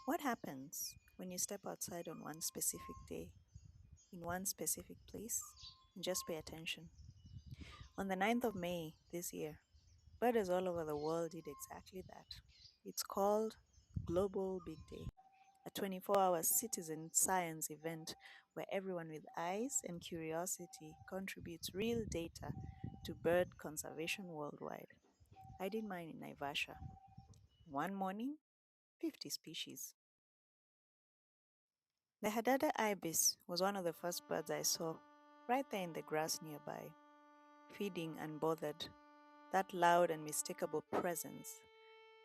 What happens when you step outside on one specific day, in one specific place, and just pay attention? On the 9th of May this year, birders all over the world did exactly that. It's called Global Big Day, a 24-hour citizen science event where everyone with eyes and curiosity contributes real data to bird conservation worldwide. I did mine in Naivasha. One morning, 50 species. The Hadada ibis was one of the first birds I saw, right there in the grass nearby, feeding unbothered, that loud and mistakable presence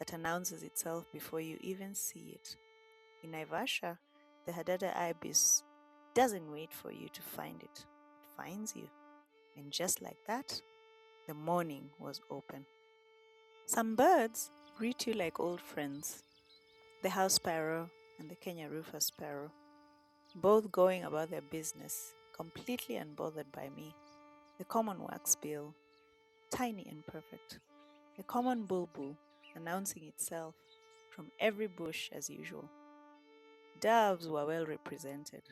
that announces itself before you even see it. In Naivasha, the Hadada ibis doesn't wait for you to find it, it finds you. And just like that, the morning was open. Some birds greet you like old friends, the house sparrow and the Kenya rufous sparrow, both going about their business, completely unbothered by me. The common waxbill, tiny and perfect. The common bulbul, announcing itself from every bush as usual. Doves were well represented.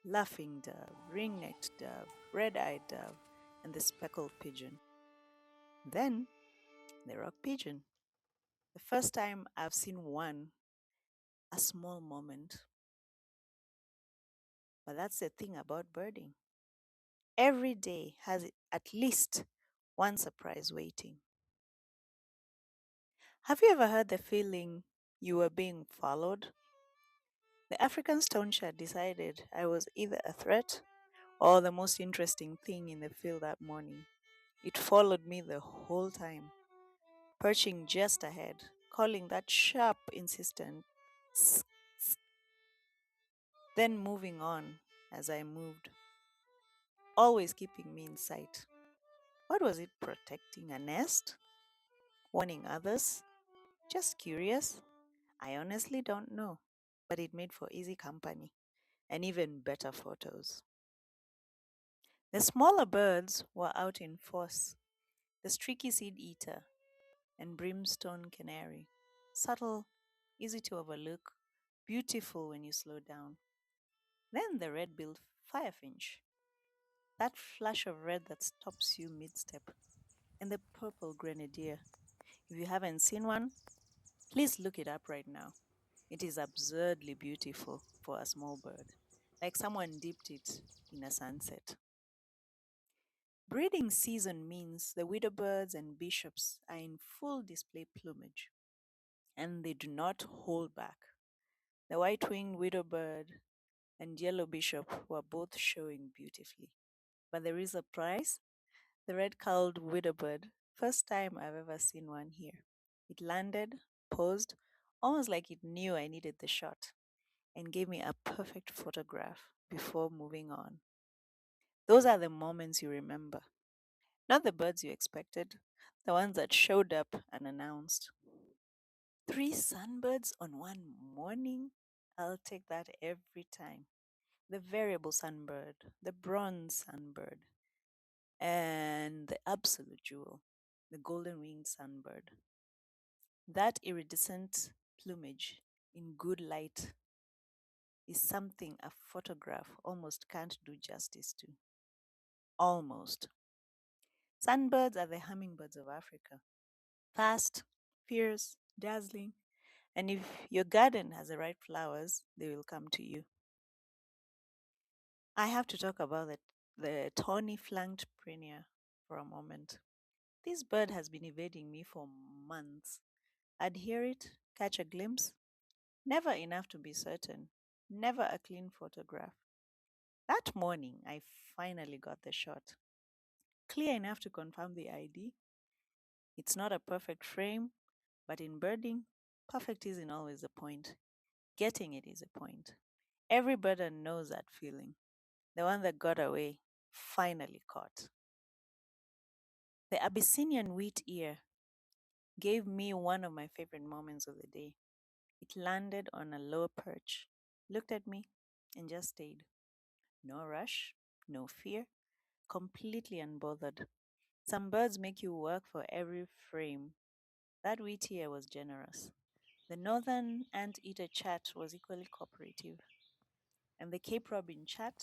Laughing dove, ring-necked dove, red-eyed dove, and the speckled pigeon. Then, the rock pigeon. The first time I've seen one, a small moment. But that's the thing about birding. Every day has at least one surprise waiting. Have you ever heard the feeling you were being followed? The African stone chat decided I was either a threat or the most interesting thing in the field that morning. It followed me the whole time, perching just ahead, calling that sharp, insistent "tsk," then moving on as I moved, always keeping me in sight. What was it protecting? A nest? Warning others? Just curious? I honestly don't know, but it made for easy company and even better photos. The smaller birds were out in force, the streaky seed eater and brimstone canary. Subtle, easy to overlook, beautiful when you slow down. Then the red-billed firefinch, that flash of red that stops you mid-step, and the purple grenadier. If you haven't seen one, please look it up right now. It is absurdly beautiful for a small bird, like someone dipped it in a sunset. Breeding season means the widow birds and bishops are in full display plumage, and they do not hold back. The white-winged widow bird and yellow bishop were both showing beautifully. But there is a prize. The red-cowled widowbird, first time I've ever seen one here. It landed, posed, almost like it knew I needed the shot, and gave me a perfect photograph before moving on. Those are the moments you remember, not the birds you expected, the ones that showed up unannounced. Three sunbirds on one morning? I'll take that every time. The variable sunbird, the bronze sunbird, and the absolute jewel, the golden winged sunbird. That iridescent plumage in good light is something a photograph almost can't do justice to. Almost. Sunbirds are the hummingbirds of Africa. Fast, fierce, dazzling, and if your garden has the right flowers, they will come to you. I have to talk about the tawny flanked prenia for a moment. This bird has been evading me for months. I'd hear it, catch a glimpse, never enough to be certain, never a clean photograph. That morning, I finally got the shot. Clear enough to confirm the ID. It's not a perfect frame, but in birding, perfect isn't always the point. Getting it is the point. Every birder knows that feeling. The one that got away, finally caught. The Abyssinian wheat ear gave me one of my favorite moments of the day. It landed on a low perch, looked at me, and just stayed. No rush, no fear, completely unbothered. Some birds make you work for every frame. That wheat ear was generous. The northern Anteater-Chat was equally cooperative. And the Cape Robin chat,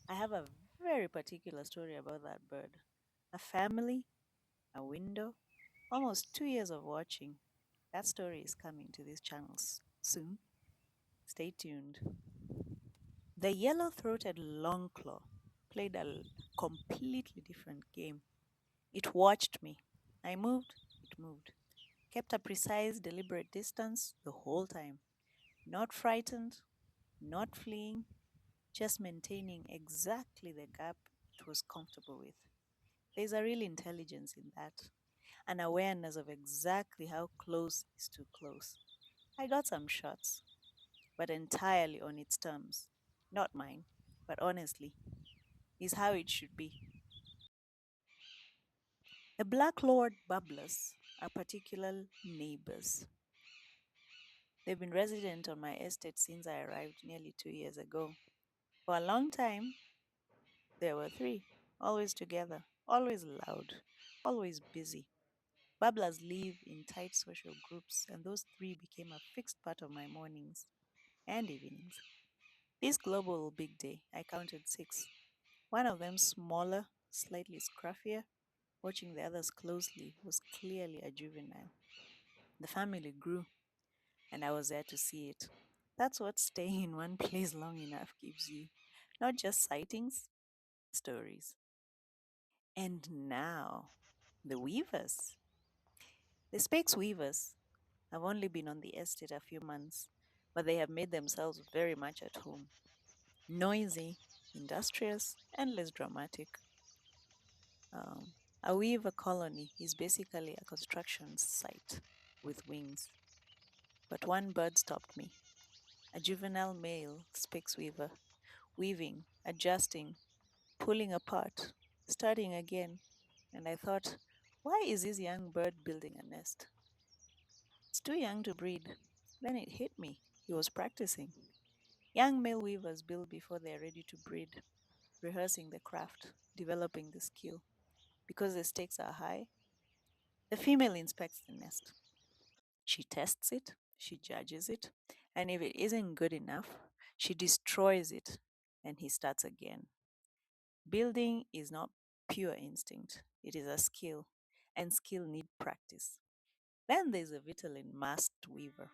I have a very particular story about that bird. A family, a window, almost 2 years of watching. That story is coming to these channels soon. Stay tuned. The yellow throated longclaw played a completely different game. It watched me. I moved, it moved. Kept a precise, deliberate distance the whole time. Not frightened, not fleeing, just maintaining exactly the gap it was comfortable with. There's a real intelligence in that, an awareness of exactly how close is too close. I got some shots, but entirely on its terms. Not mine, but honestly, is how it should be. The Black Lord Babblers are particular neighbors. They've been resident on my estate since I arrived nearly 2 years ago. For a long time, there were three, always together, always loud, always busy. Babblers live in tight social groups, and those three became a fixed part of my mornings and evenings. This global big day, I counted six. One of them smaller, slightly scruffier, watching the others closely, was clearly a juvenile. The family grew, and I was there to see it. That's what staying in one place long enough gives you. Not just sightings, stories. And now, the weavers. The Specs weavers have only been on the estate a few months, but they have made themselves very much at home. Noisy, industrious, and less dramatic. Um, a weaver colony is basically a construction site with wings. But one bird stopped me. A juvenile male Specs weaver, weaving, adjusting, pulling apart, starting again. And I thought, why is this young bird building a nest? It's too young to breed. Then it hit me. He was practicing. Young male weavers build before they are ready to breed, rehearsing the craft, developing the skill. Because the stakes are high, the female inspects the nest. She tests it, she judges it, and if it isn't good enough, she destroys it and he starts again. Building is not pure instinct, it is a skill, and skill need practice. Then there's a vitamin masked weaver.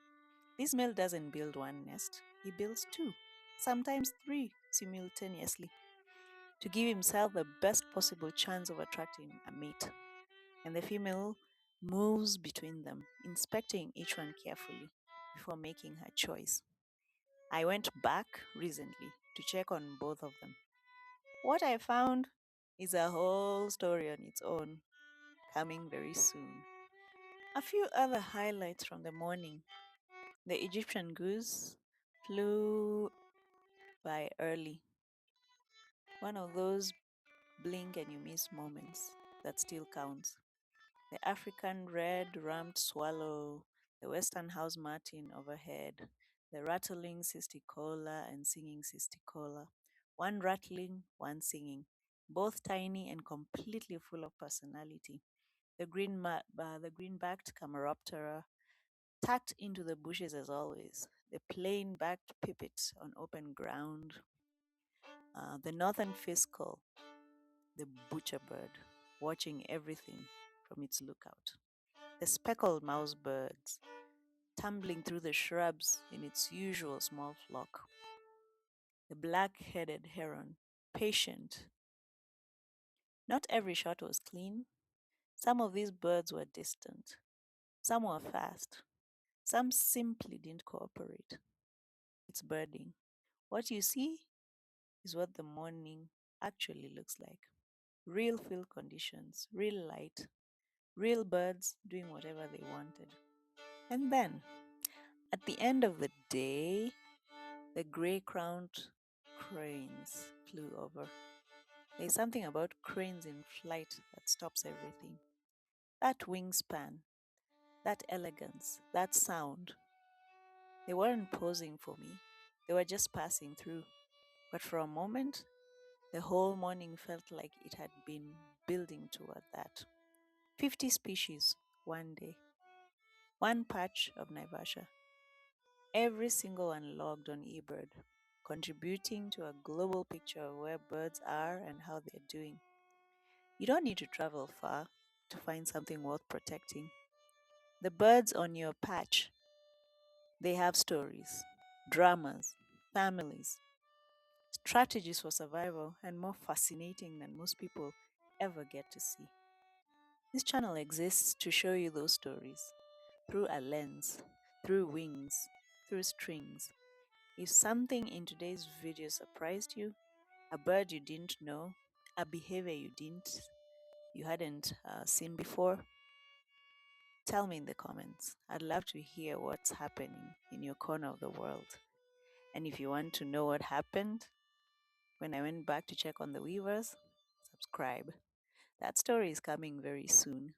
This male doesn't build one nest, he builds two, sometimes three simultaneously, to give himself the best possible chance of attracting a mate. And the female moves between them, inspecting each one carefully before making her choice. I went back recently to check on both of them. What I found is a whole story on its own, coming very soon. A few other highlights from the morning. The Egyptian goose flew by early, one of those blink and you miss moments that still counts. The African red-rumped swallow, the western house martin overhead, the rattling cisticola and singing cisticola, one rattling, one singing, both tiny and completely full of personality. The green-backed Camaroptera tucked into the bushes as always, the plain-backed pipit on open ground, the northern fiscal, the butcher bird, watching everything from its lookout. The speckled mouse birds, tumbling through the shrubs in its usual small flock. The black headed heron, patient. Not every shot was clean. Some of these birds were distant. Some were fast. Some simply didn't cooperate. It's birding. What you see is what the morning actually looks like. Real field conditions, real light, real birds doing whatever they wanted. And then, at the end of the day, the gray crowned cranes flew over. There's something about cranes in flight that stops everything. That wingspan, that elegance, that sound. They weren't posing for me, they were just passing through. But for a moment, the whole morning felt like it had been building toward that. 50 species one day. one patch of Naivasha, every single one logged on eBird, contributing to a global picture of where birds are and how they're doing. You don't need to travel far to find something worth protecting. The birds on your patch, they have stories, dramas, families, strategies for survival, and more fascinating than most people ever get to see. This channel exists to show you those stories through a lens, through wings, through strings. If something in today's video surprised you, a bird you didn't know, a behavior you hadn't seen before, tell me in the comments. I'd love to hear what's happening in your corner of the world. And if you want to know what happened when I went back to check on the weavers, subscribe. That story is coming very soon.